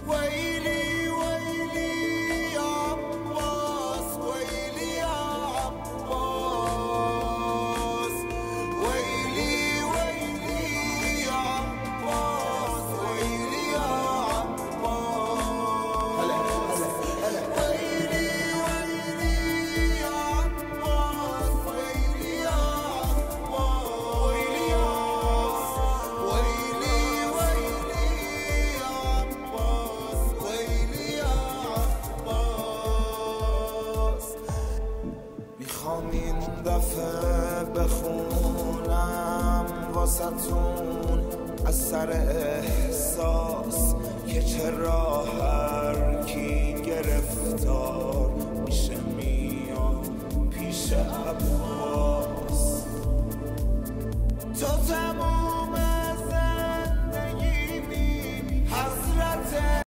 ويلي ويلي يا عباس ويلي يا عباس ويلي ويلي يا عباس ويلي يا عباس ويلي ويلي يا عباس ويلي يا عباس ويلي يا ويلي ويلي يا عباس ويلي يا عباس میخوام این دفعه بخونم واسطون از سر احساس که چرا هر کی گرفتار میشه میاد پیش عباس